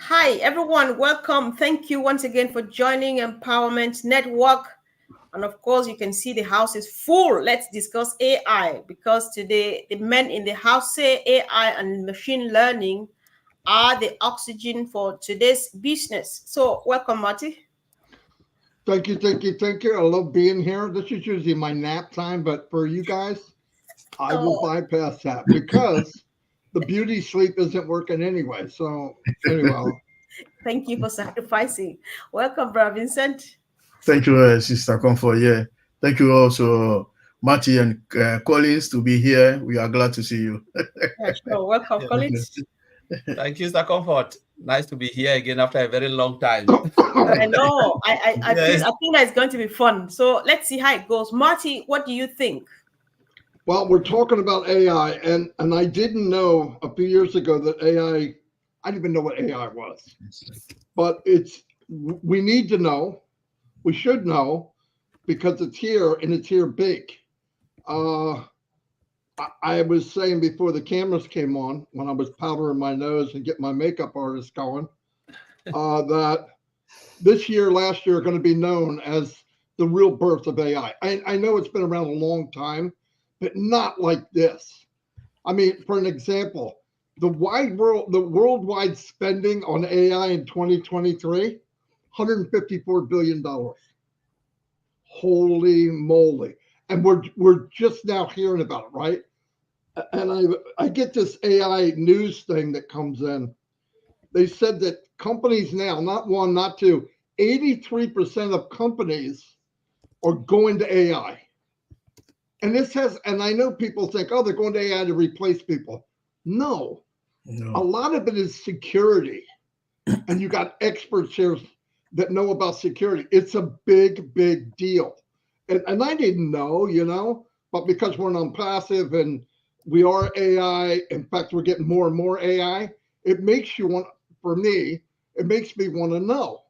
Hi, everyone. Welcome. Thank you once again for joining Empowerment Network. And of course, you can see the house is full. Let's discuss AI because today the men in the house say AI and machine learning are the oxygen for today's business. So, welcome, Marty. Thank you. I love being here. This is usually my nap time, but for you guys, I will Oh, bypass that because the beauty sleep isn't working anyway. So anyway, thank you for sacrificing. Welcome, Brother Vincent. Thank you, Sister Comfort. Yeah. Thank you also, Marty and Collins, to be here. We are glad to see you. Yeah, sure. Welcome, Yeah. Collins. Thank you, Sir Comfort. Nice to be here again after a very long time. I know. Yes. I think that it's going to be fun. So let's see how it goes. Marty, what do you think? well, we're talking about AI, and I didn't know a few years ago that AI. I didn't even know what AI was, but we need to know. We should know because it's here and it's here big. Uh, I was saying before the cameras came on, when I was powdering my nose and getting my makeup artist going, that this year, last year, are going to be known as the real birth of AI. I know it's been around a long time, but not like this. I mean, for an example, the worldwide spending on AI in 2023, $154 billion. Holy moly! And we're just now hearing about it, right? And I get this AI news thing that comes in. They said that companies now, not one, not two, 83% of companies are going to AI. And I know people think, oh, they're going to AI to replace people. No, a No. lot of it is security. And you got experts here that know about security. It's a big, big deal. And I didn't know, but because we're non-passive and we are AI, in fact, we're getting more and more AI, it makes you want, for me, it makes me want to know.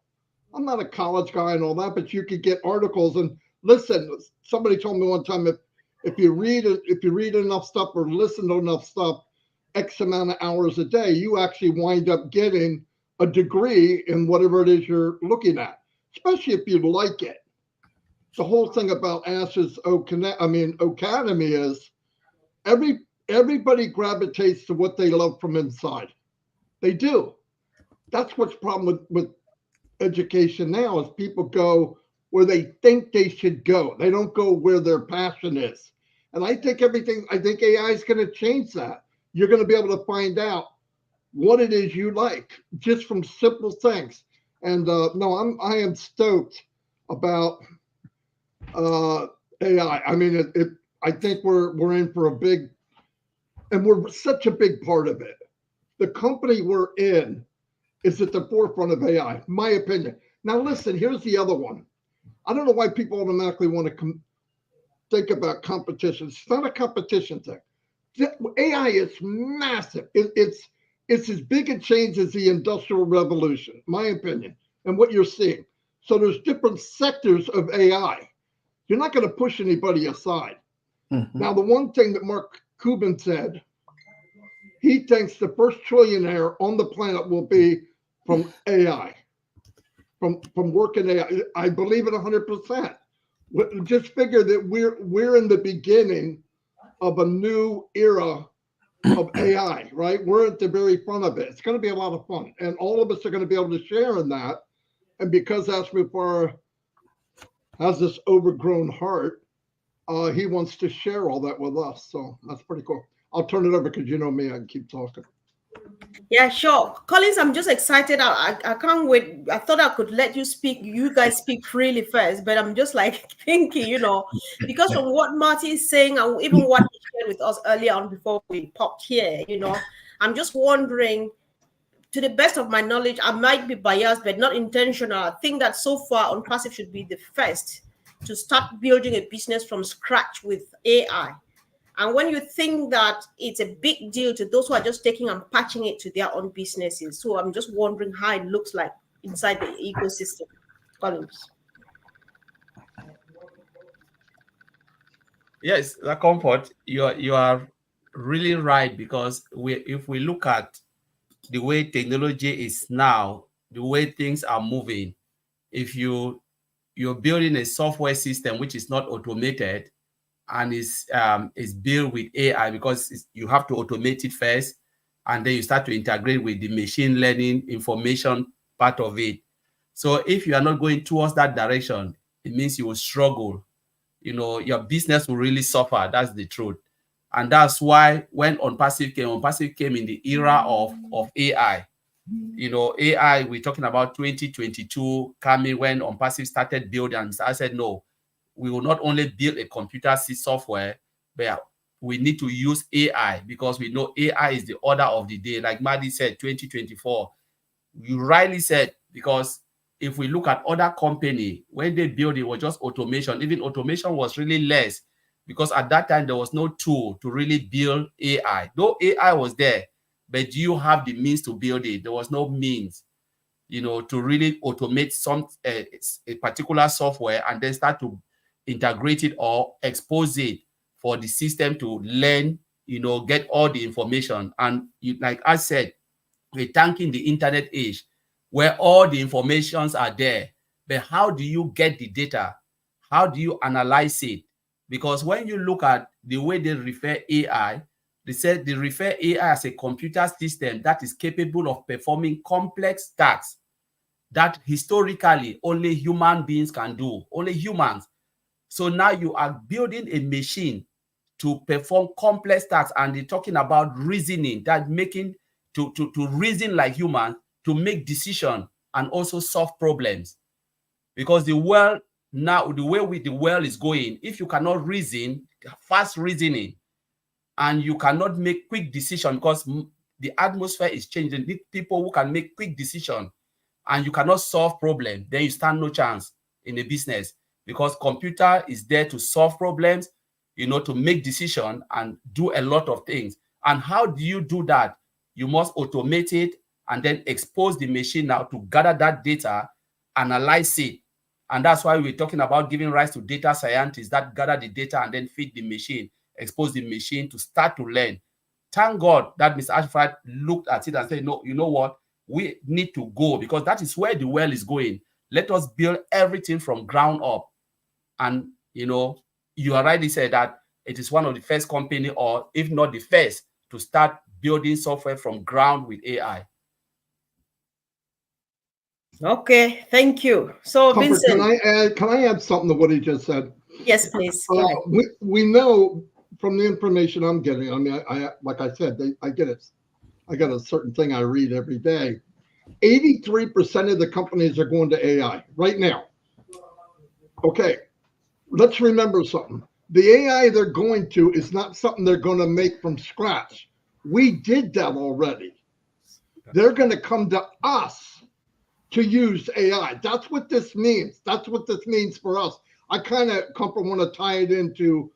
I'm not a college guy and all that, but you could get articles and listen. Somebody told me one time if you read enough stuff or listen to enough stuff, X amount of hours a day, you actually wind up getting a degree in whatever it is you're looking at, especially if you like it. The whole thing about Ash's Academy is everybody gravitates to what they love from inside. They do. That's what's the problem with education now is people go where they think they should go. They don't go where their passion is. And I think AI is going to change that. You're going to be able to find out what it is you like just from simple things. And no, I am stoked about AI. I mean, I think we're in for a big, and we're such a big part of it. The company we're in is at the forefront of AI, my opinion. Now, listen, here's the other one. I don't know why people automatically want to think about competition. It's not a competition thing. AI is massive. It's as big a change as the Industrial Revolution, my opinion, and what you're seeing. So there's different sectors of AI. You're not going to push anybody aside. Mhm. Now, the one thing that Mark Cuban said, he thinks the first trillionaire on the planet will be from AI, from working AI. I believe it 100%. Just figure that we're in the beginning of a new era of AI, right? We're at the very front of it. It's going to be a lot of fun, and all of us are going to be able to share in that. And because Asmupar has this overgrown heart, he wants to share all that with us. So that's pretty cool. I'll turn it over because you know me, I can keep talking. Yeah, sure. Collins, I'm just excited. I can't wait. I thought I could let you speak. You guys speak freely first, but I'm just like thinking, because from what Marty is saying, and even what he shared with us earlier on before we popped here, I'm just wondering, to the best of my knowledge, I might be biased, but not intentional. I think that so far, Unpassive should be the first to start building a business from scratch with AI. And when you think that it's a big deal to those who are just taking and patching it to their own businesses. So I'm just wondering how it looks like inside the ecosystem. Collins. Yes, the comfort. You are really right because if we look at the way technology is now, the way things are moving, if you're building a software system which is not automated and is built with AI, because you have to automate it first, and then you start to integrate with the machine learning information part of it. So if you are not going towards that direction, it means you will struggle. Your business will really suffer. That's the truth. And that's why when ONPASSIVE came in the era of AI. AI, we're talking about 2022 coming when ONPASSIVE started building. And I said, no, we will not only build a computer software, but we need to use AI, because we know AI is the order of the day. Like Maddie said, 2024, you rightly said, because if we look at other company, when they build it was just automation. Even automation was really less, because at that time there was no tool to really build AI. Though AI was there, but do you have the means to build it? There was no means, to really automate a particular software and then start to integrate it or expose it for the system to learn, get all the information. And like I said, we're thanking the internet age where all the informations are there. But how do you get the data? How do you analyze it? Because when you look at the way they refer AI, they said they refer AI as a computer system that is capable of performing complex tasks that historically only human beings can do, only humans. So now you are building a machine to perform complex tasks, and they're talking about reasoning, that making to reason like humans, to make decisions and also solve problems. Because the world now, the way the world is going, if you cannot reason, fast reasoning, and you cannot make quick decision, because the atmosphere is changing, need people who can make quick decision, and you cannot solve problem, then you stand no chance in a business, because computer is there to solve problems, to make decision and do a lot of things. And how do you do that? You must automate it and then expose the machine now to gather that data, analyze it. And that's why we're talking about giving rise to data scientists that gather the data and then feed the machine, expose the machine to start to learn. Thank God that Mr. Ashford looked at it and said, no, you know what? We need to go, because that is where the world is going. Let us build everything from ground up. And, you already said that it is one of the first company, or if not the first, to start building software from ground with AI. Okay, thank you. So, Comfort, Vincent, can I add something to what he just said? Yes, please. We know from the information I'm getting. I mean, I like I said, I get it. I got a certain thing I read every day. 83% of the companies are going to AI right now. Okay, let's remember something. The AI they're going to is not something they're going to make from scratch. We did that already. They're going to come to us to use AI. That's what this means. That's what this means for us. I kind of want to tie it into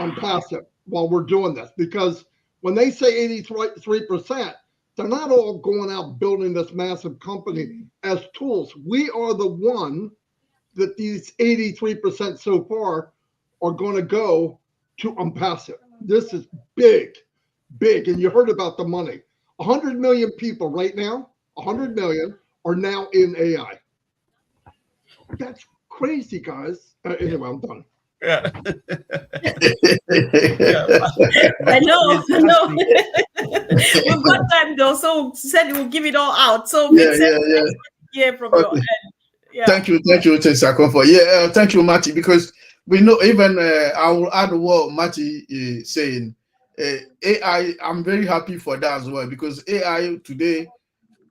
ONPASSIVE while we're doing this, because when they say 83%, they're not all going out building this massive company as tools. We are the one that these 83% so far are going to go to ONPASSIVE. This is big, big. And you heard about the money. 100 million people right now, 100 million are now in AI. That's crazy, guys. Anyway, I'm done. Yeah. I know. We've got time though, so said we'll give it all out. So Vincent, hear from your end. Yeah. Thank you, Sakofo. Yeah, thank you, Matty, because we know even I will add what Matty is saying. AI, I'm very happy for that as well, because AI today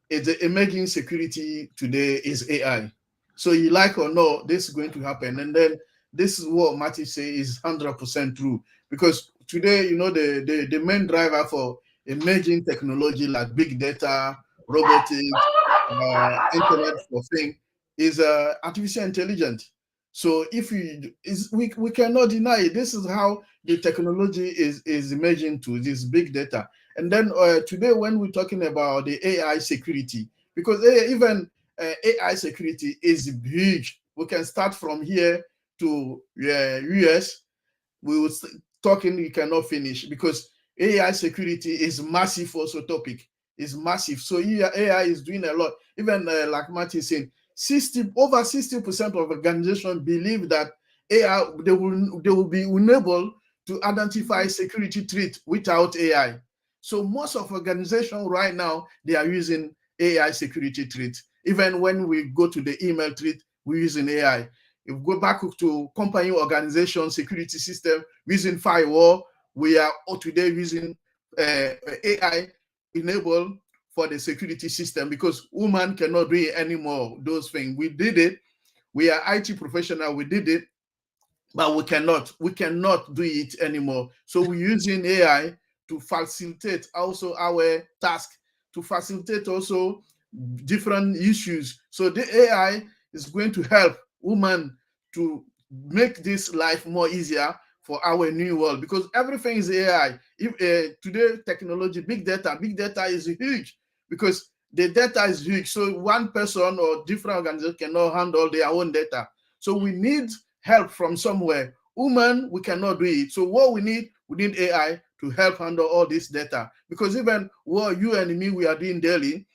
is the emerging security today is AI. So you like or not, this is going to happen. And then this is what Matty say is 100% true, because today, the main driver for emerging technology like big data, robotics, internet of things is artificial intelligence. So if we cannot deny it. This is how the technology is emerging to this big data. And then today, when we're talking about the AI security, because even AI security is huge. We can start from here to US. We will talking, we cannot finish, because AI security is massive also topic. is massive. So AI is doing a lot. Even like Martin saying, over 60% of organizations believe that AI, they will be unable to identify security threat without AI. So most of organizations right now, they are using AI security threat. Even when we go to the email threat, we're using AI. If we go back to company organization security system, using firewall, we are today using AI enabled for the security system, because woman cannot do it anymore. Those things we did it. We are IT professional. We did it, but we cannot do it anymore. So we're using AI to facilitate also our task, to facilitate also different issues. So the AI is going to help women to make this life more easier for our new world, because everything is AI. If today technology, big data is huge, because the data is huge. So one person or different organization cannot handle their own data. So we need help from somewhere. Women, we cannot do it. So what we need AI to help handle all this data, because even what you and me we are doing daily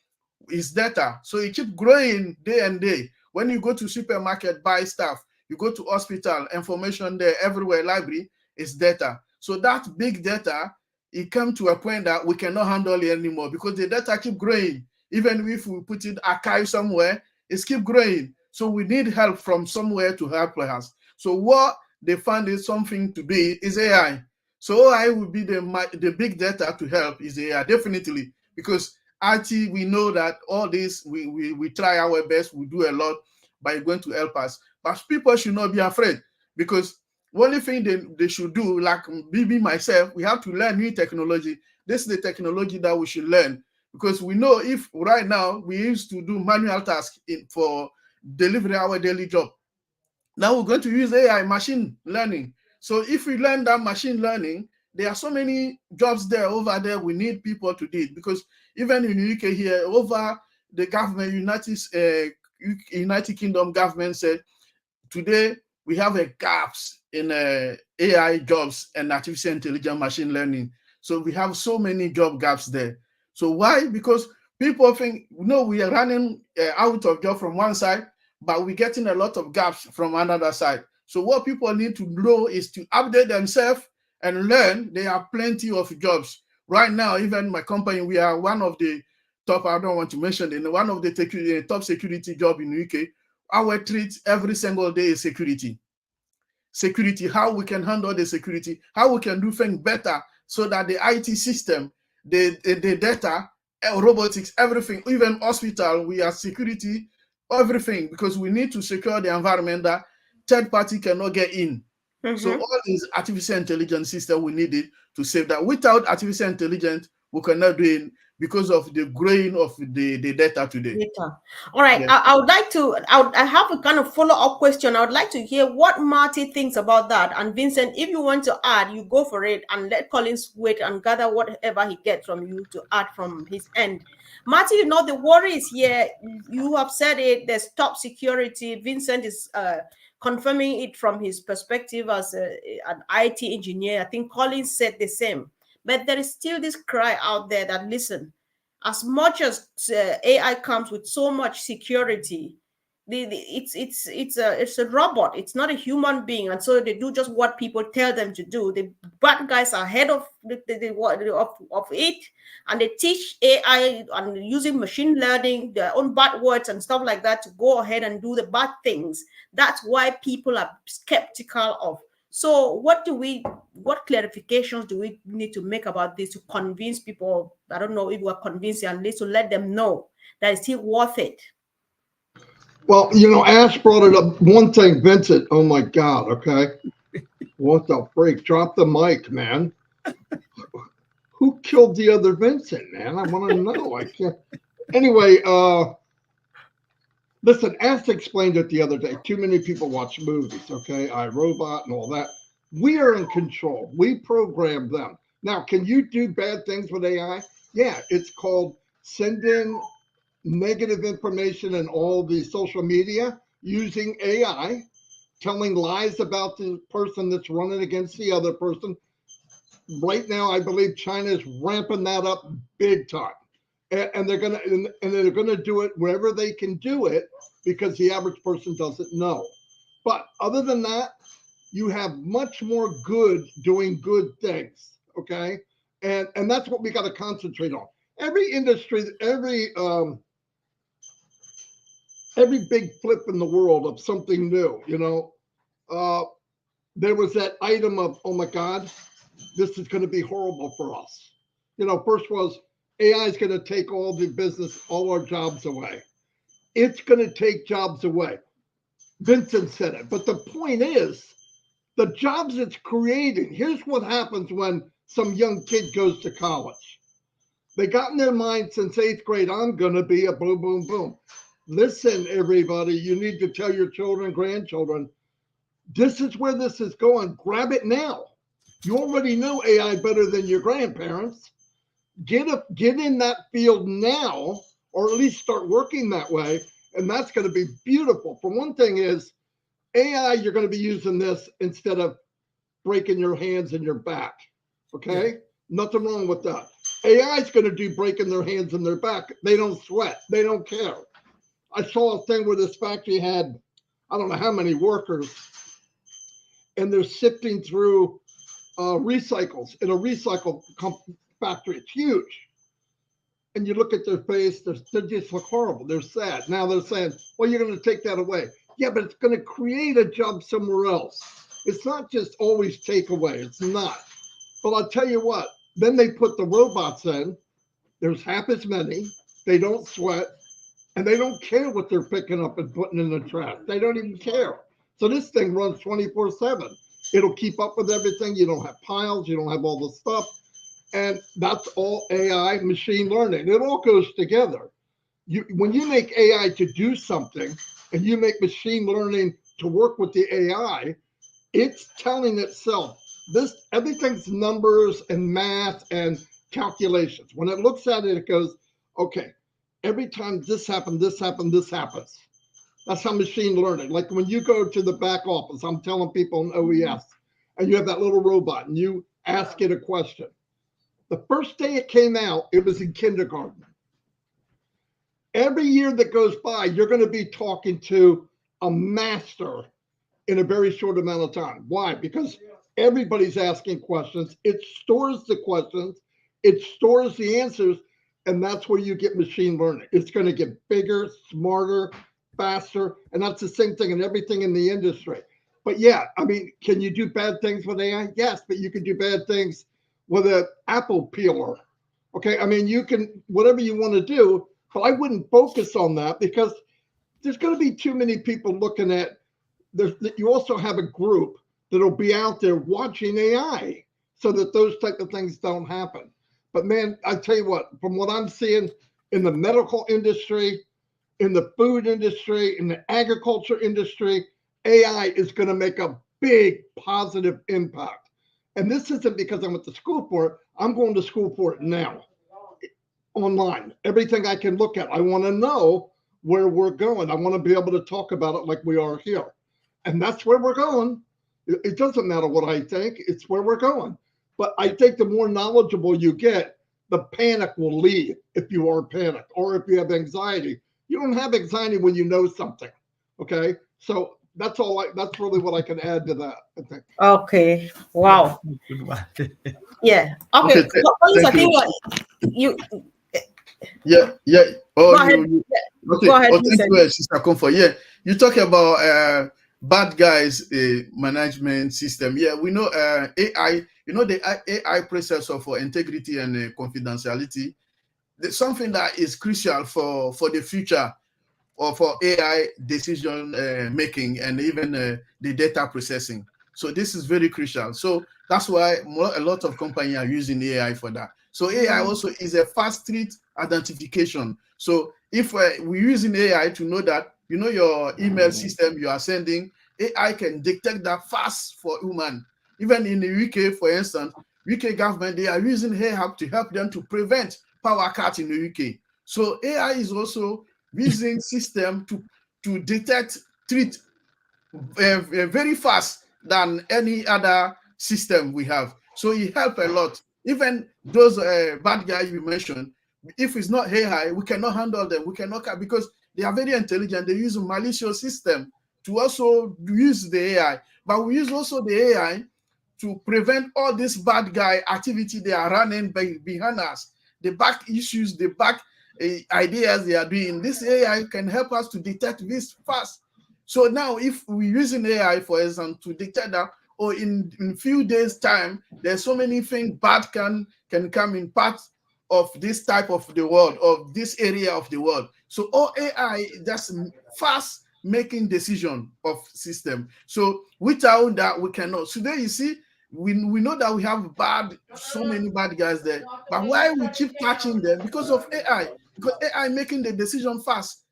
is data. So it keeps growing day and day. When you go to supermarket, buy stuff, you go to hospital, information there everywhere, library is data. So that big data, it comes to a point that we cannot handle it anymore, because the data keep growing. Even if we put it archive somewhere, it's keep growing. So we need help from somewhere to help us. So what they found is something to do is AI. So AI will be the big data to help is AI, definitely, because IT, we know that all this, we try our best, we do a lot by going to help us. But people should not be afraid, because only thing they should do, like BB myself, we have to learn new technology. This is the technology that we should learn, because we know if right now we used to do manual tasks for delivering our daily job. Now we're going to use AI, machine learning. So if we learn that machine learning, there are so many jobs there over there. We need people to do it, because even in the UK here, over the government, United Kingdom government said today we have a gaps in AI jobs and artificial intelligence, machine learning. So we have so many job gaps there. So why? Because people think, no, we are running out of job from one side, but we're getting a lot of gaps from another side. So what people need to know is to update themselves and learn. There are plenty of jobs. Right now, even my company, we are one of the top, I don't want to mention it, one of the top security job in the UK. Our treat every single day is security. Security, how we can handle the security, how we can do things better, so that the IT system, the data, robotics, everything, even hospital, we are security, everything, because we need to secure the environment that third party cannot get in. So all these artificial intelligence system, we need it to save that. Without artificial intelligence, we cannot do it, because of the growing of the data today. Data. All right. Yes. I would like to, I have a kind of follow-up question. I would like to hear what Marty thinks about that. And Vincent, if you want to add, you go for it, and let Collins wait and gather whatever he gets from you to add from his end. Marty, you know, the worry is here. You have said it, there's top security. Vincent is confirming it from his perspective as an IT engineer. I think Collins said the same. But there is still this cry out there that, listen, as much as AI comes with so much security, it's a robot. It's not a human being, and so they do just what people tell them to do. The bad guys are ahead of of it, and they teach AI and using machine learning their own bad words and stuff like that to go ahead and do the bad things. That's why people are skeptical of. So what clarifications do we need to make about this to convince people? I don't know if we're convinced, at least to let them know that it's still worth it. Well, you know, Ash brought it up. One thing, Vincent, oh my God, okay. What the freak? Drop the mic, man. Who killed the other Vincent, man? I want to know. I can't. Anyway, listen, Ash explained it the other day. Too many people watch movies, okay? iRobot and all that. We are in control. We program them. Now, can you do bad things with AI? Yeah, it's called sending negative information in all the social media using AI, telling lies about the person that's running against the other person. Right now, I believe China is ramping that up big time. and they're gonna do it wherever they can do it because the average person doesn't know. But other than that, you have much more good doing good things. Okay, and that's what we got to concentrate on. Every industry, every big flip in the world of something new, there was that item of, oh my God, this is going to be horrible for us. First was AI is going to take all the business, all our jobs away. It's going to take jobs away. Vincent said it. But the point is, the jobs it's creating, here's what happens when some young kid goes to college. They got in their mind since 8th grade, I'm going to be a boom, boom, boom. Listen, everybody, you need to tell your children, grandchildren, this is where this is going. Grab it now. You already know AI better than your grandparents. Get in that field now, or at least start working that way, and that's going to be beautiful. For one thing is, AI, you're going to be using this instead of breaking your hands and your back. Okay? Yeah. Nothing wrong with that. AI is going to do breaking their hands and their back. They don't sweat. They don't care. I saw a thing where this factory had, I don't know how many workers, and they're sifting through recycles in a recycle factory. It's huge. And you look at their face, they just look horrible. They're sad. Now they're saying, well, you're going to take that away. Yeah, but it's going to create a job somewhere else. It's not just always take away. It's not. But I'll tell you what, then they put the robots in. There's half as many. They don't sweat. And they don't care what they're picking up and putting in the trash. They don't even care. So this thing runs 24/7. It'll keep up with everything. You don't have piles. You don't have all the stuff. And that's all AI, machine learning. It all goes together. When you make AI to do something and you make machine learning to work with the AI, it's telling itself everything's numbers and math and calculations. When it looks at it, it goes, okay, every time this happened, this happened, this happens. That's how machine learning. Like when you go to the back office, I'm telling people in OES, and you have that little robot and you ask it a question. The first day it came out, it was in kindergarten. Every year that goes by, you're going to be talking to a master in a very short amount of time. Why? Because everybody's asking questions. It stores the questions. It stores the answers. And that's where you get machine learning. It's going to get bigger, smarter, faster. And that's the same thing in everything in the industry. But yeah, I mean, can you do bad things with AI? Yes, but you can do bad things with an apple peeler. Okay, I mean, you can, whatever you want to do, but I wouldn't focus on that because there's going to be too many people looking at, you also have a group that'll be out there watching AI so that those type of things don't happen. But man, I tell you what, from what I'm seeing in the medical industry, in the food industry, in the agriculture industry, AI is going to make a big positive impact. And this isn't because I went to school for it. I'm going to school for it now, online. Everything I can look at. I want to know where we're going. I want to be able to talk about it like we are here. And that's where we're going. It doesn't matter what I think. It's where we're going. But I think the more knowledgeable you get, the panic will leave if you are panicked or if you have anxiety. You don't have anxiety when you know something. Okay? So that's really what I can add to that, I think. Okay. Wow. Yeah. Okay. I think you. Yeah. Go ahead. Go ahead. Thank you, Sister Comfort. Yeah, you talk about bad guys management system. Yeah, we know AI. You know the AI processor for integrity and confidentiality. Something that is crucial for the future or for AI decision making and even the data processing. So this is very crucial. So that's why a lot of companies are using AI for that. So AI also is a fast street identification. So if we're using AI to know that, you know, your email system you are sending, AI can detect that fast for human. Even in the UK, for instance, UK government, they are using AI to help them to prevent power cut in the UK. So AI is also using system to detect, treat very fast than any other system we have. So it helps a lot. Even those bad guys you mentioned, If it's not AI, we cannot handle them. We cannot, because they are very intelligent. They use a malicious system to also use the AI, but we use also the AI to prevent all this bad guy activity they are running behind us. The back issues, the back ideas they are doing. This AI can help us to detect this fast. So now, if we're using AI, for example, to detect that, or in few days' time, there's so many things bad can come in parts of this type of the world, of this area of the world. So all AI just fast making decision of system. So without that, we cannot. Today, you see, we know that we have so many bad guys there, but why we keep catching them? Because of AI. Because AI making the decision fast.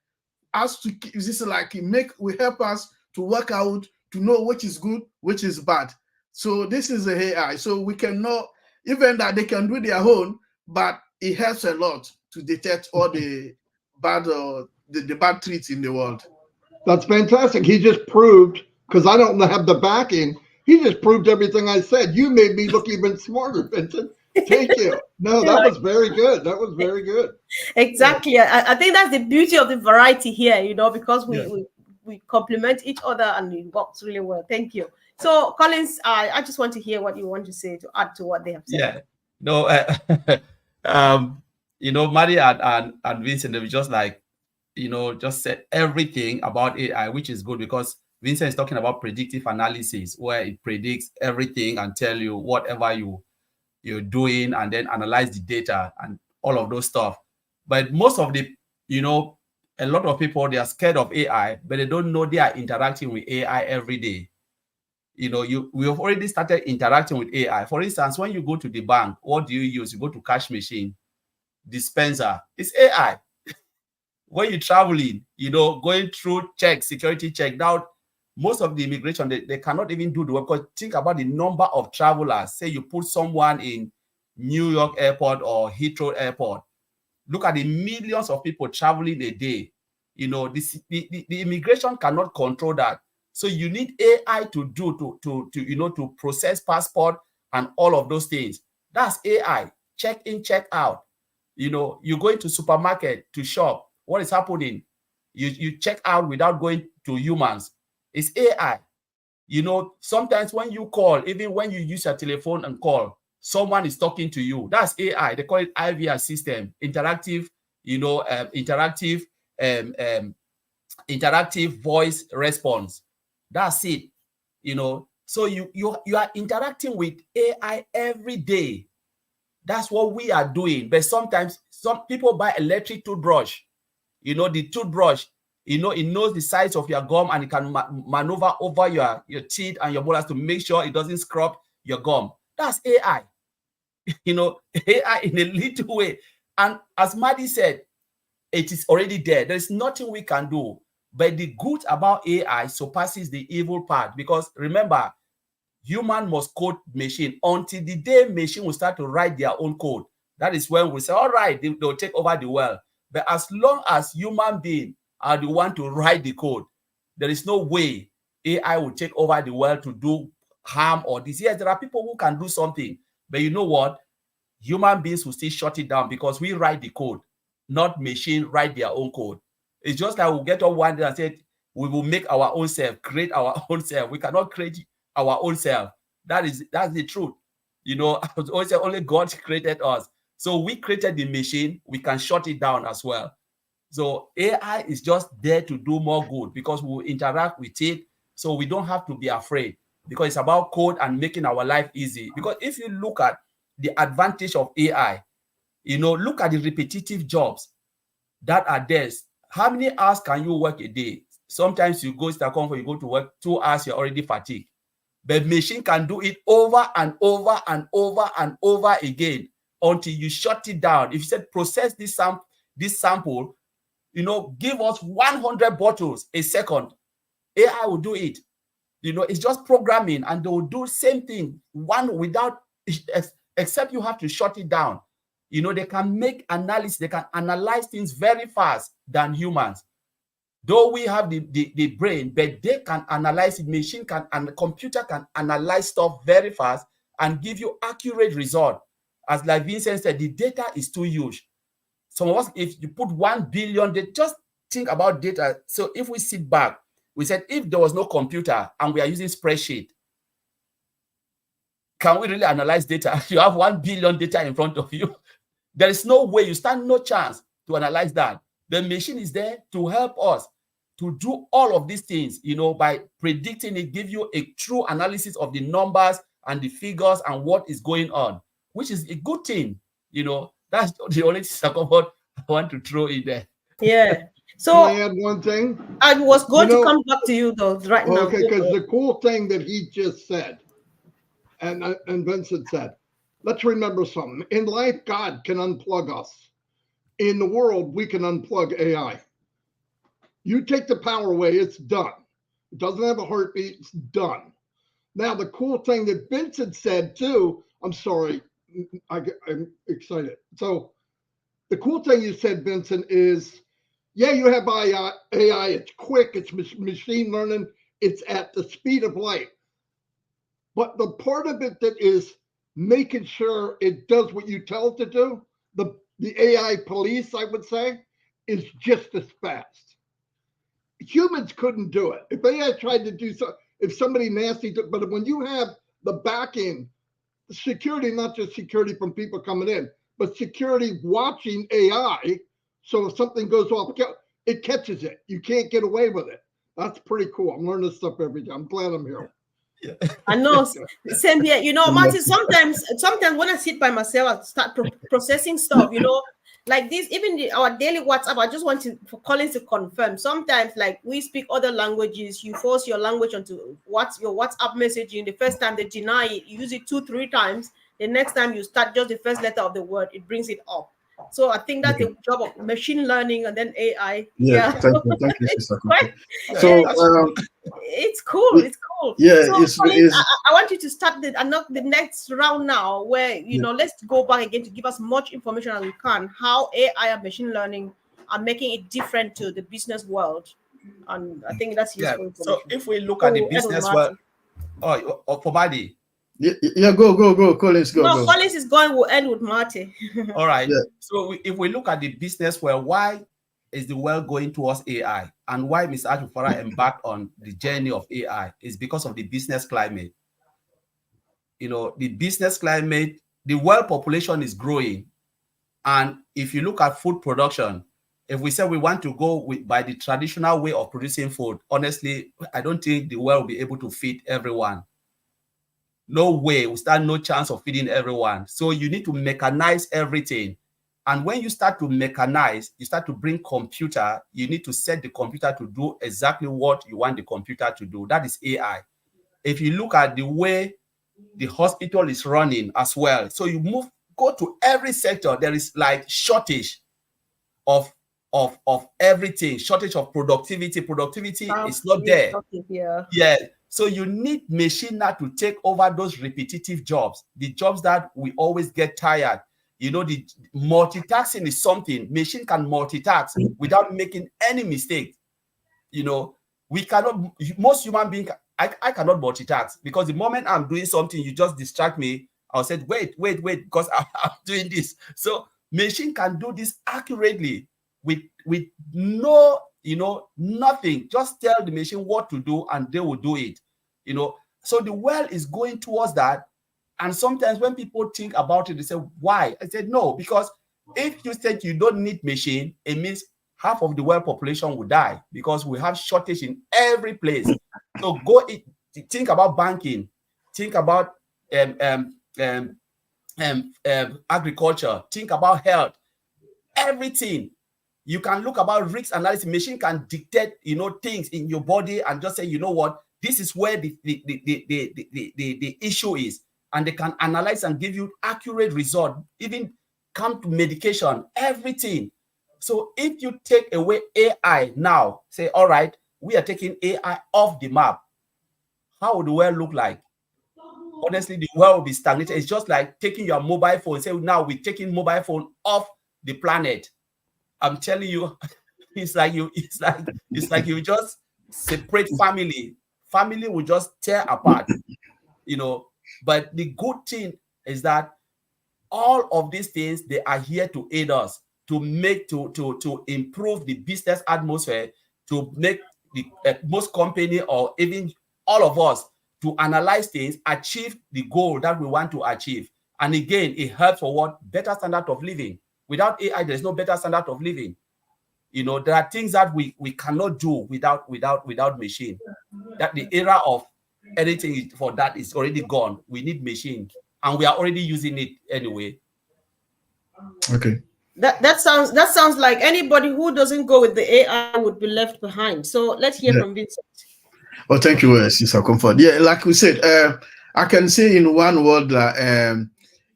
As to this like will help us to work out, to know which is good, which is bad. So this is the AI. So we cannot, even that they can do their own, but it helps a lot to detect all the bad the bad treats in the world. That's fantastic. He just proved, because I don't have the backing, he just proved everything I said. You made me look even smarter, Vincent. Thank you. No, that was very good. That was very good. Exactly. Yeah. I think that's the beauty of the variety here, because Yes. we complement each other and it works really well. Thank you. So, Collins, I just want to hear what you want to say to add to what they have said. Yeah. No, Maddie and Vincent, they were just like, just said everything about AI, which is good because Vincent is talking about predictive analysis, where it predicts everything and tell you whatever you're doing and then analyze the data and all of those stuff. But most of the, a lot of people, they are scared of AI, but they don't know they are interacting with AI every day. We have already started interacting with AI. For instance, when you go to the bank, what do you use? You go to cash machine, dispenser. It's AI. When you're traveling, going through security check. Now, most of the immigration, they cannot even do the work. Because think about the number of travelers. Say you put someone in New York airport or Heathrow airport. Look at the millions of people traveling a day. The immigration cannot control that. So you need AI to process passport and all of those things. That's AI. Check in, check out. You go into supermarket to shop. What is happening? You check out without going to humans. It's AI. Sometimes when you call, even when you use your telephone and call, someone is talking to you. That's AI. They call it IVR system, interactive, interactive voice response. That's it. So you are interacting with AI every day. That's what we are doing. But sometimes some people buy electric toothbrush. The toothbrush, it knows the size of your gum and it can maneuver over your teeth and your molars to make sure it doesn't scrub your gum. That's AI. AI in a little way. And as Maddie said, it is already there. There's nothing we can do. But the good about AI surpasses the evil part, because remember, human must code machine until the day machine will start to write their own code. That is when we say, all right, they'll take over the world. But as long as human beings are the one to write the code, there is no way AI will take over the world to do harm or this. Yes, there are people who can do something, but you know what? Human beings will still shut it down because we write the code, not machine write their own code. It's just like we'll get up one day and say, we will make our own self, create our own self. We cannot create our own self. That's the truth. I was always say only God created us. So we created the machine, we can shut it down as well. So AI is just there to do more good because we will interact with it. So we don't have to be afraid, because it's about code and making our life easy. Because if you look at the advantage of AI, look at the repetitive jobs that are there. How many hours can you work a day? Sometimes you go you go to work 2 hours, you're already fatigued. But machine can do it over and over and over and over again until you shut it down. If you said process this sample, give us 100 bottles a second, AI will do it. It's just programming, and they will do same thing without, except you have to shut it down. They can make analysis, they can analyze things very fast than humans. Though we have the brain, but they can analyze it. Machine can, and the computer can analyze stuff very fast and give you accurate result. As like Vincent said, the data is too huge. Some of us, if you put 1 billion, they just think about data. So if we sit back, we said, if there was no computer and we are using spreadsheet, can we really analyze data? You have 1 billion data in front of you. There is no way, you stand no chance to analyze that. The machine is there to help us to do all of these things, by predicting it, give you a true analysis of the numbers and the figures and what is going on, which is a good thing. That's the only thing I want to throw in there. Yeah. So Can I add one thing? I was going to come back to you though right now. Okay, because the cool thing that he just said, and Vincent said, let's remember something. In life, God can unplug us. In the world, we can unplug AI. You take the power away, it's done. It doesn't have a heartbeat, it's done. Now, the cool thing that Vincent said too, I'm sorry, I'm excited. So the cool thing you said, Vincent, is, yeah, you have AI, it's quick, it's machine learning, it's at the speed of light. But the part of it that is making sure it does what you tell it to do, the AI police, I would say, is just as fast. Humans couldn't do it. If AI tried to do so, if somebody nasty, but when you have the backing, the security, not just security from people coming in, but security watching AI, so if something goes off, it catches it. You can't get away with it. That's pretty cool. I'm learning stuff every day. I'm glad I'm here. Yeah. I know, same here. Martin, sometimes when I sit by myself, I start processing stuff, like this, even our daily WhatsApp, I just want for Collins to confirm. Sometimes, like, we speak other languages, you force your language onto your WhatsApp messaging. The first time they deny it, you use it 2-3 times. The next time you start just the first letter of the word, it brings it up. So I think that's the job of machine learning and then AI. Yeah. Thank you, Sister. So it's cool. It's cool. Yeah, so I want you to start the next round now, where let's go back again to give us much information as we can, how AI and machine learning are making it different to the business world. And I think that's useful. So if we look at the business world, for Madi. Yeah, go, Collins, go. No, Collins is going. We'll end with Marty. All right. Yeah. So if we look at the business world, why is the world going towards AI, and why Mr. Ajufara embarked on the journey of AI is because of the business climate. The business climate, the world population is growing, and if you look at food production, if we say we want to go by the traditional way of producing food, honestly, I don't think the world will be able to feed everyone. No way. We stand no chance of feeding everyone. So you need to mechanize everything. And when you start to mechanize, you start to bring computer, you need to set the computer to do exactly what you want the computer to do. That is AI. If you look at the way the hospital is running as well, so you go to every sector, there is like shortage of everything, shortage of productivity. Productivity is not there. Yeah. So you need machine now to take over those repetitive jobs, the jobs that we always get tired. The multitasking is something. Machine can multitask without making any mistake. We cannot, most human beings, I cannot multitask, because the moment I'm doing something, you just distract me. I'll say, wait, because I'm doing this. So machine can do this accurately with no, nothing. Just tell the machine what to do and they will do it. So the world is going towards that. And sometimes when people think about it, they say, why? I said, no, because if you said you don't need machine, it means half of the world population will die, because we have shortage in every place. So think about banking, think about agriculture, think about health, everything. You can look about risk analysis. Machine can dictate, things in your body and just say, you know what, this is where the issue is. And they can analyze and give you accurate result, even come to medication, everything. So if you take away AI now, say, all right, we are taking AI off the map, how would the world look like? Honestly, the world will be stagnated. It's just like taking your mobile phone, say, now we're taking mobile phone off the planet. I'm telling you, it's like you just separate family. Family will just tear apart, But the good thing is that all of these things, they are here to aid us. to make to improve the business atmosphere, to make the most company or even all of us to analyze things, achieve the goal that we want to achieve. And again, it helps for what? Better standard of living. Without AI, there's no better standard of living. You know, there are things that we cannot do without machine. That the era of anything for that is already gone. We need machine, and we are already using it anyway. Okay. That sounds like anybody who doesn't go with the AI would be left behind. So let's hear from Vincent. Oh, thank you, Sister Comfort. Yeah, like we said, I can say in one word that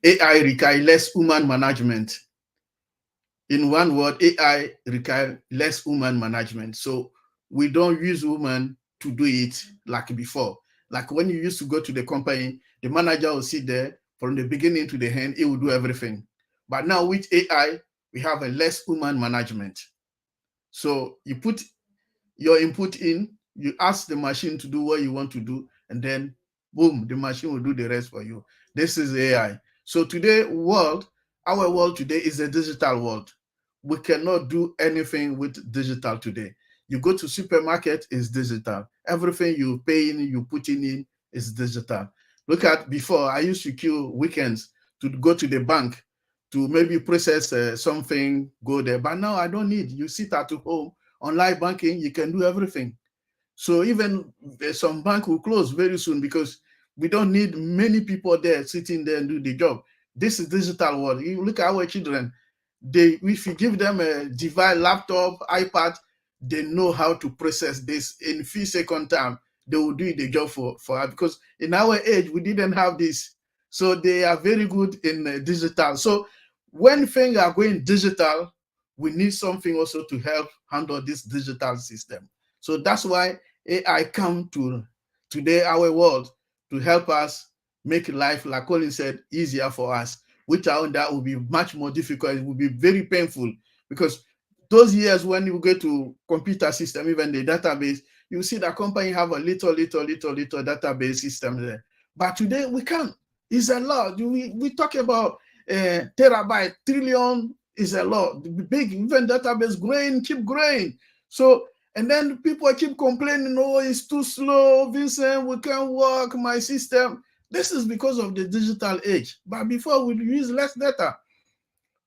AI requires less human management. In one word, AI requires less human management. So we don't use women to do it like before. Like when you used to go to the company, the manager will sit there from the beginning to the end, he will do everything. But now with AI, we have a less human management. So you put your input in, you ask the machine to do what you want to do, and then boom, the machine will do the rest for you. This is AI. So today, our world today is a digital world. We cannot do anything with digital today. You go to supermarket, it's digital. Everything you pay in, you put in is digital. Look at before, I used to queue weekends to go to the bank to maybe process something, go there. But now I don't need. You sit at home, online banking, you can do everything. So even some bank will close very soon because we don't need many people there sitting there and do the job. This is digital world. You look at our children, if you give them a device, laptop, iPad, they know how to process this in a few seconds time. They will do the job for us, because in our age, we didn't have this. So they are very good in digital. So when things are going digital, we need something also to help handle this digital system. So that's why AI come to today, our world, to help us make life, like Colin said, easier for us. Without that, will be much more difficult. It will be very painful, because those years when you go to computer system, even the database, you see that company have a little database system there. But today we can't. It's a lot. We talk about terabyte, trillion is a lot. Big, even database growing, keep growing. So, and then people keep complaining, oh, it's too slow, Vincent, we can't work, my system. This is because of the digital age. But before, we use less data.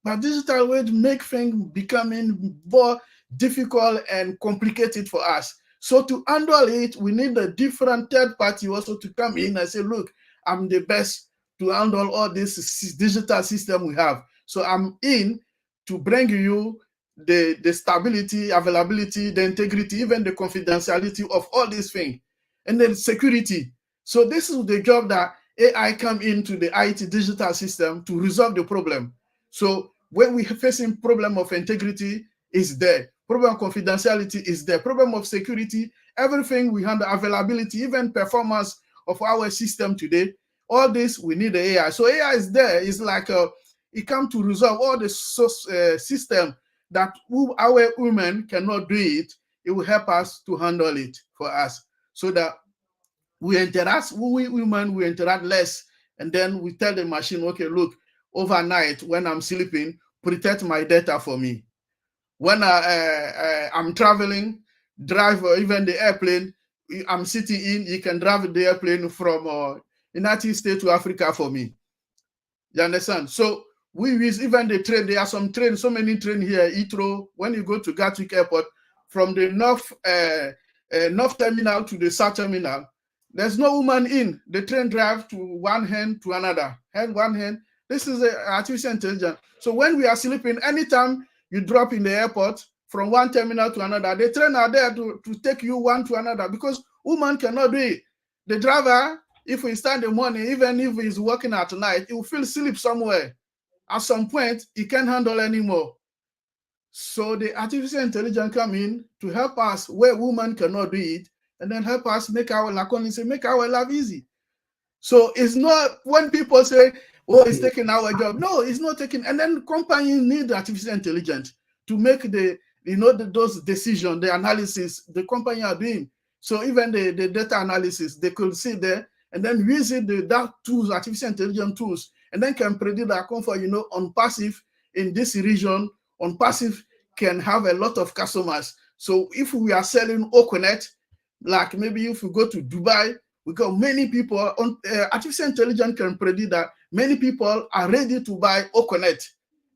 But digital age make things becoming more difficult and complicated for us. So to handle it, we need a different third party also to come in and say, look, I'm the best to handle all this digital system we have. So I'm in to bring you the stability, availability, the integrity, even the confidentiality of all these things. And then security. So this is the job that AI come into the IT digital system to resolve the problem. So when we're facing problem of integrity is there, problem of confidentiality is there, problem of security, everything we handle, availability, even performance of our system today, all this we need the AI. So AI is there. It's like it comes to resolve all the system that our women cannot do it. It will help us to handle it for us, so that we interact, we women, we interact less. And then we tell the machine, okay, look, overnight when I'm sleeping, protect my data for me. When I'm traveling, drive even the airplane, I'm sitting in, you can drive the airplane from United States to Africa for me. You understand? So we use even the train. There are some trains, so many trains here, Heathrow. When you go to Gatwick Airport, from the north terminal to the south terminal, there's no woman in. The train drive to one hand to another, hand one hand. This is artificial intelligence. So when we are sleeping, anytime you drop in the airport from one terminal to another, the train are there to take you one to another, because woman cannot do it. The driver, if we start in the morning, even if he's working at night, he will feel sleep somewhere. At some point, he can't handle anymore. So the artificial intelligence come in to help us where women cannot do it, and then help us make our, like when say, make our life easy. So it's not when people say, oh, it's taking our job. No, it's not taking. And then companies need artificial intelligence to make those decisions, the analysis the company are doing. So even the data analysis, they could sit there and then using that tools, artificial intelligence tools, and then can predict the comfort, on passive in this region, OnPassive can have a lot of customers. So if we are selling Oconet, like maybe if we go to Dubai, we got many people on artificial intelligence can predict that many people are ready to buy Oconet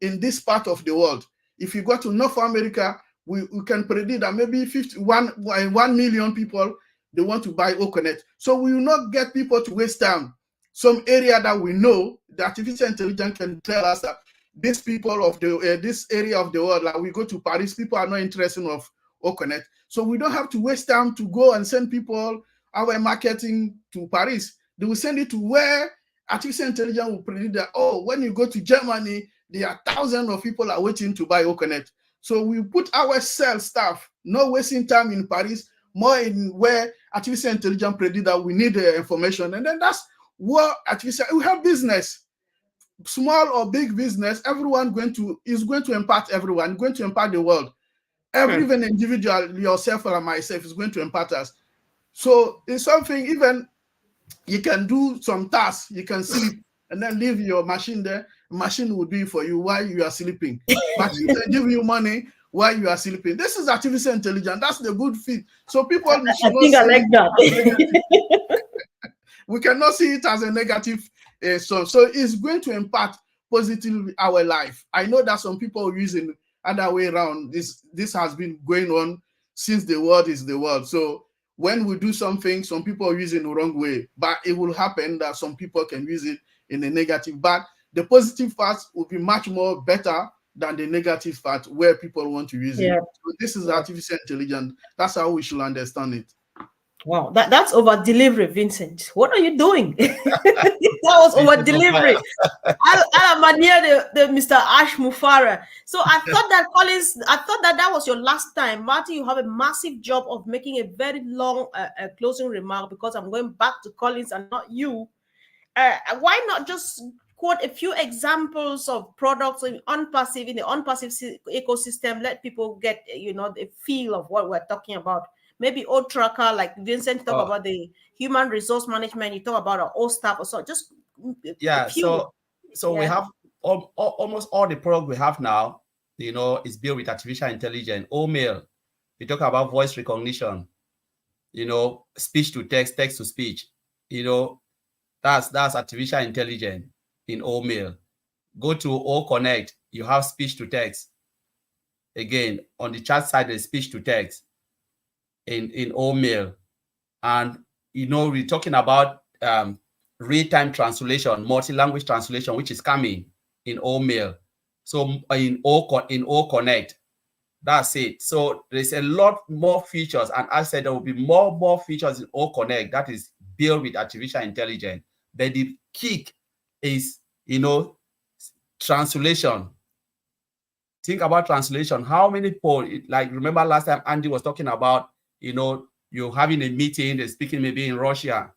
in this part of the world. If you go to North America, we can predict that maybe 1 million people, they want to buy Oconet. So we will not get people to waste time. Some area that we know, the artificial intelligence can tell us that these people of the this area of the world, like we go to Paris, people are not interested of Oconet. So we don't have to waste time to go and send people our marketing to Paris. They will send it to where artificial intelligence will predict that, oh, when you go to Germany, there are thousands of people are waiting to buy Oconet. So we put our sales staff, not wasting time in Paris, more in where artificial intelligence predict that we need the information. And then that's what we have business, small or big business, everyone is going to impact everyone, going to impact the world. Even individual, yourself or myself, is going to impact us. So it's something, even you can do some tasks, you can sleep and then leave your machine there. The machine will do it for you while you are sleeping. Machine can give you money while you are sleeping. This is artificial intelligence. That's the good fit. So people I think I like that. We cannot see it as a negative. So it's going to impact positively our life. I know that some people are using other way around. This has been going on since the world is the world. So when we do something, some people are using the wrong way, but it will happen that some people can use it in a negative. But the positive part will be much more better than the negative part where people want to use it. So this is artificial intelligence. That's how we should understand it. Wow, that's over delivery, Vincent. What are you doing? That was over delivery. I'm near the Mr. Ash Mufara. So I thought that Collins, that was your last time. Marty, you have a massive job of making a very long closing remark, because I'm going back to Collins and not you. Why not just quote a few examples of products in the unpassive ecosystem? Let people get the feel of what we're talking about. Maybe old tracker, like Vincent talked about the human resource management. You talk about our old staff or so. Just So we have almost all the product we have now, is built with artificial intelligence. OMail, we talk about voice recognition, speech to text, text to speech. That's artificial intelligence in OMail. Go to OConnect, you have speech to text. Again, on the chat side, there's speech to text in OMail. And we're talking about real-time translation, multi-language translation, which is coming in OMail. So in OConnect, that's it. So there's a lot more features, and I said there will be more features in OConnect that is built with artificial intelligence. But the kick is, translation. Think about translation. How many people, like, remember last time Andy was talking about, you're having a meeting, they're speaking maybe in Russia,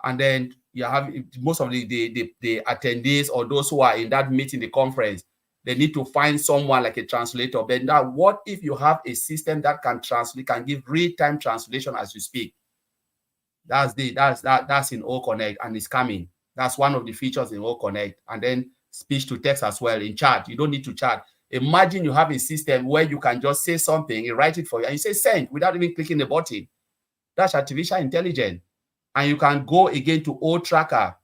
and then you have most of the attendees or those who are in that meeting, the conference, they need to find someone like a translator. But now, what if you have a system that can translate, can give real-time translation as you speak? That's in OConnect, and it's coming. That's one of the features in OConnect. And then speech to text as well in chat. You don't need to chat. Imagine you have a system where you can just say something, it write it for you, and you say send without even clicking the button. That's artificial intelligence. And you can go again to old tracker,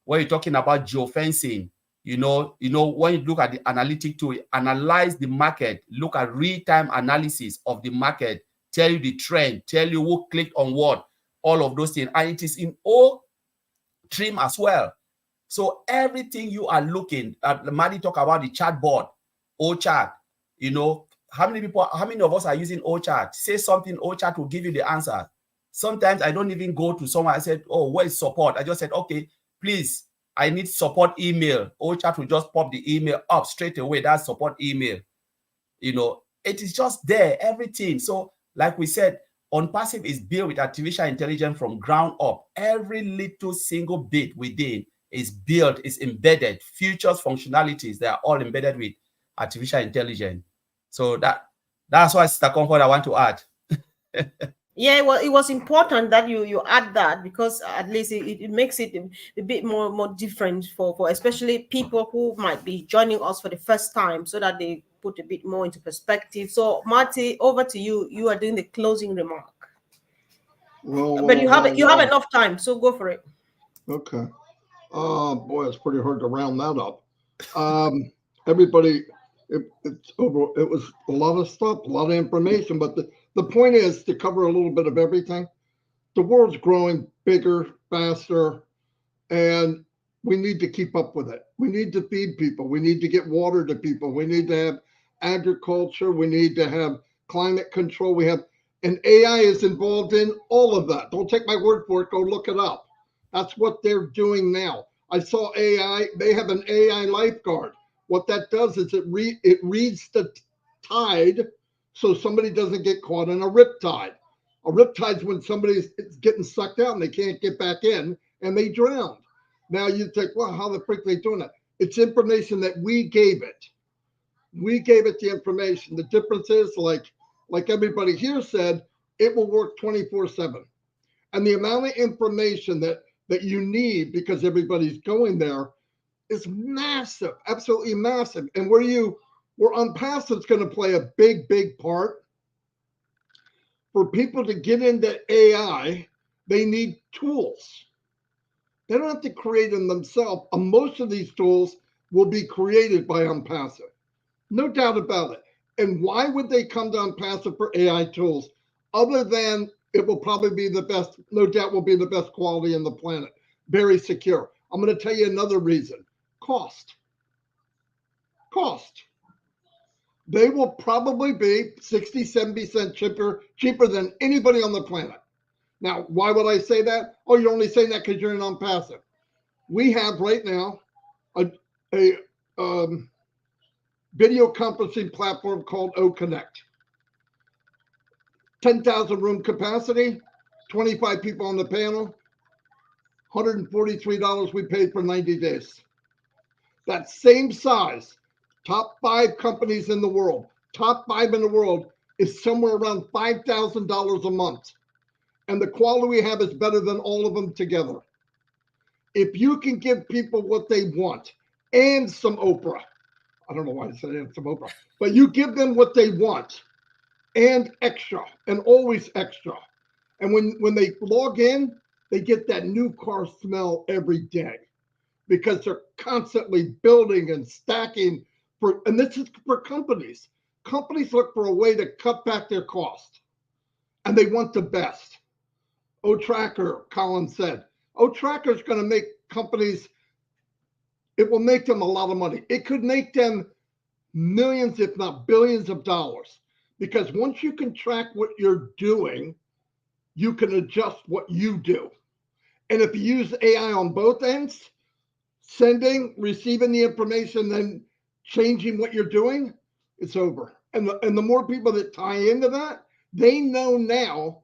where you're talking about geofencing. When you look at the analytic tool, analyze the market, look at real-time analysis of the market, tell you the trend, tell you who clicked on what, all of those things. And it is in all trim as well. So everything you are looking at, Maddie talk about the chatbot, OChat, how many of us are using OChat? Say something, OChat will give you the answer. Sometimes I don't even go to someone. I said, oh, where is support? I just said, okay, please, I need support email. OChat will just pop the email up straight away. That's support email. It is just there, everything. So like we said, ONPASSIVE is built with artificial intelligence from ground up. Every little single bit within is built, is embedded. Features, functionalities, they are all embedded with artificial intelligence. So that's why, Sister Comfort, I want to add. Yeah, well, it was important that you add that, because at least it makes it a bit more different for especially people who might be joining us for the first time, so that they put a bit more into perspective. So, Marty, over to you. You are doing the closing remark. Well, But you have enough time, so go for it. Okay. Oh boy, it's pretty hard to round that up. Everybody, it's over. It was a lot of stuff, a lot of information, but the point is to cover a little bit of everything. The world's growing bigger, faster, and we need to keep up with it. We need to feed people. We need to get water to people. We need to have agriculture. We need to have climate control. And AI is involved in all of that. Don't take my word for it. Go look it up. That's what they're doing now. I saw AI. They have an AI lifeguard. What that does is it reads the tide so somebody doesn't get caught in a rip tide. A rip tide's when somebody's getting sucked out and they can't get back in and they drown. Now you think, well, how the frick are they doing that? It's information that we gave it. We gave it the information. The difference is, like everybody here said, it will work 24/7. And the amount of information that you need, because everybody's going there, is massive, absolutely massive. And where Unpassive is going to play a big, big part. For people to get into AI, they need tools. They don't have to create them themselves. Most of these tools will be created by Unpassive. No doubt about it. And why would they come to Unpassive for AI tools? Other than it will probably be the best, no doubt will be the best quality on the planet. Very secure. I'm going to tell you another reason. Cost. They will probably be 60, 70% cheaper than anybody on the planet. Now, why would I say that? Oh, you're only saying that because you're in Unpassive. We have right now a video conferencing platform called OConnect. 10,000 room capacity, 25 people on the panel, $143 we paid for 90 days. That same size, top 5 companies in the world, top 5 in the world is somewhere around $5,000 a month. And the quality we have is better than all of them together. If you can give people what they want and some Oprah, I don't know why I said and some Oprah, but you give them what they want and extra, and always extra. And when they log in, they get that new car smell every day because they're constantly building and stacking and this is for companies. Companies look for a way to cut back their cost and they want the best. Tracker, Colin said. Tracker is going to make companies, it will make them a lot of money. It could make them millions, if not billions of dollars. Because once you can track what you're doing, you can adjust what you do. And if you use AI on both ends, sending, receiving the information, then changing what you're doing, it's over. And the more people that tie into that, they know now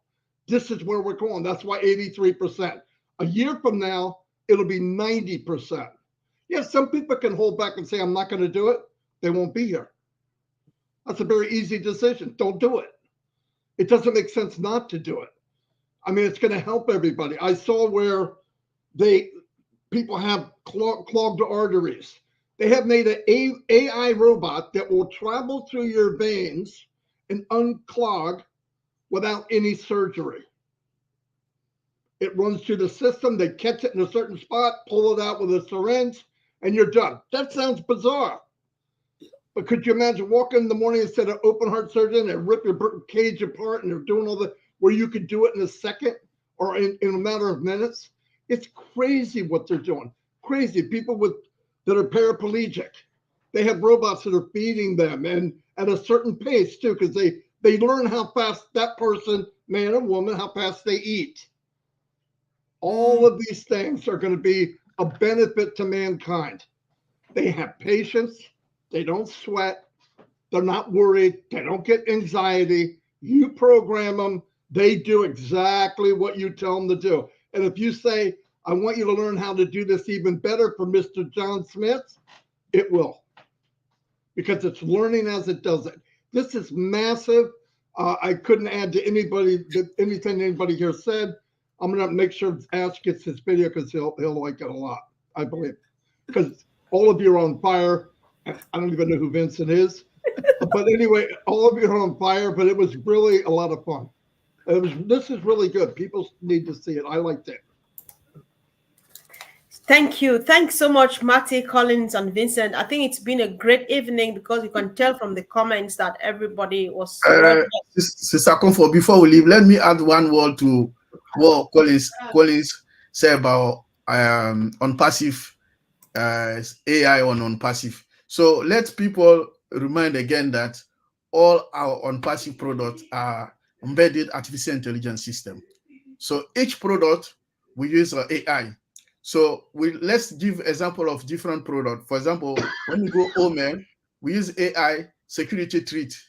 this is where we're going. That's why 83%. A year from now, it'll be 90%. Yeah, some people can hold back and say, I'm not going to do it. They won't be here. That's a very easy decision. Don't do it. It doesn't make sense not to do it. I mean, it's going to help everybody. I saw where people have clogged arteries. They have made an AI robot that will travel through your veins and unclog without any surgery. It runs through the system. They catch it in a certain spot, pull it out with a syringe, and you're done. That sounds bizarre. But could you imagine walking in the morning instead of open heart surgery and they rip your cage apart and they're doing all that, where you could do it in a second or in a matter of minutes? It's crazy what they're doing. Crazy. People that are paraplegic, they have robots that are feeding them and at a certain pace too, because they learn how fast that person, man or woman, how fast they eat. All of these things are going to be a benefit to mankind. They have patience. They don't sweat. They're not worried. They don't get anxiety. You program them. They do exactly what you tell them to do. And if you say, I want you to learn how to do this even better for Mr. John Smith, it will. Because it's learning as it does it. This is massive. I couldn't add to anything anybody here said. I'm going to make sure Ash gets this video because he'll like it a lot, I believe. Because all of you are on fire. I don't even know who Vincent is, But anyway, all of you are on fire, but it was really a lot of fun. This is really good. People need to see it. I liked it. Thank you. Thanks so much, Marty, Collins, and Vincent. I think it's been a great evening because you can tell from the comments that everybody was well. Sister Comfort, before we leave, let me add one word to what Collins said about unpassive AI on unpassive. So let people remind again that all our unpassive products are embedded artificial intelligence system. So each product we use AI. So let's give example of different product. For example, when we go OML, we use AI security treat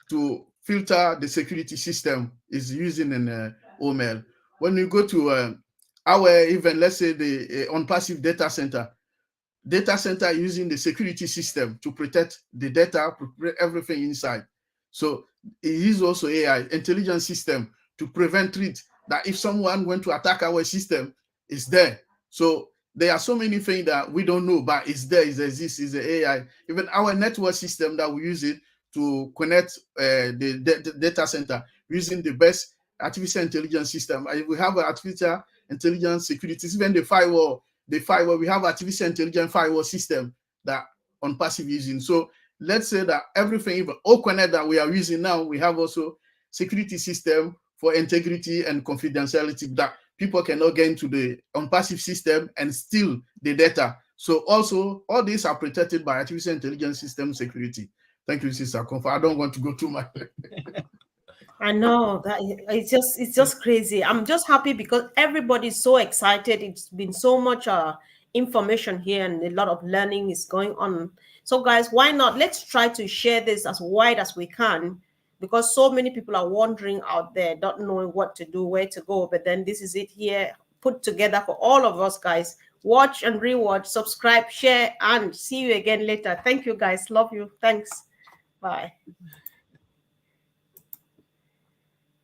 to filter the security system is using in OML. When we go to our even, let's say the unpassive data center using the security system to protect the data, everything inside. So it is also AI intelligence system to prevent threat that if someone went to attack our system, it's there. So there are so many things that we don't know, but it's there, it exists, it's the AI. Even our network system that we use it to connect the data center using the best artificial intelligence system. We have artificial intelligence security, even the firewall, we have artificial intelligence firewall system that unpassive using. So let's say that everything, even OConnect that we are using now, we have also security system for integrity and confidentiality that people cannot get into the unpassive system and steal the data. So also all these are protected by artificial intelligence system security. Thank you, Sister Comfort. I don't want to go too much. I know that it's just crazy. I'm just happy because everybody's so excited. It's been so much information here and a lot of learning is going on. So guys, why not? Let's try to share this as wide as we can because so many people are wandering out there, not knowing what to do, where to go. But then this is it here put together for all of us, guys. Watch and rewatch, subscribe, share, and see you again later. Thank you, guys. Love you. Thanks. Bye.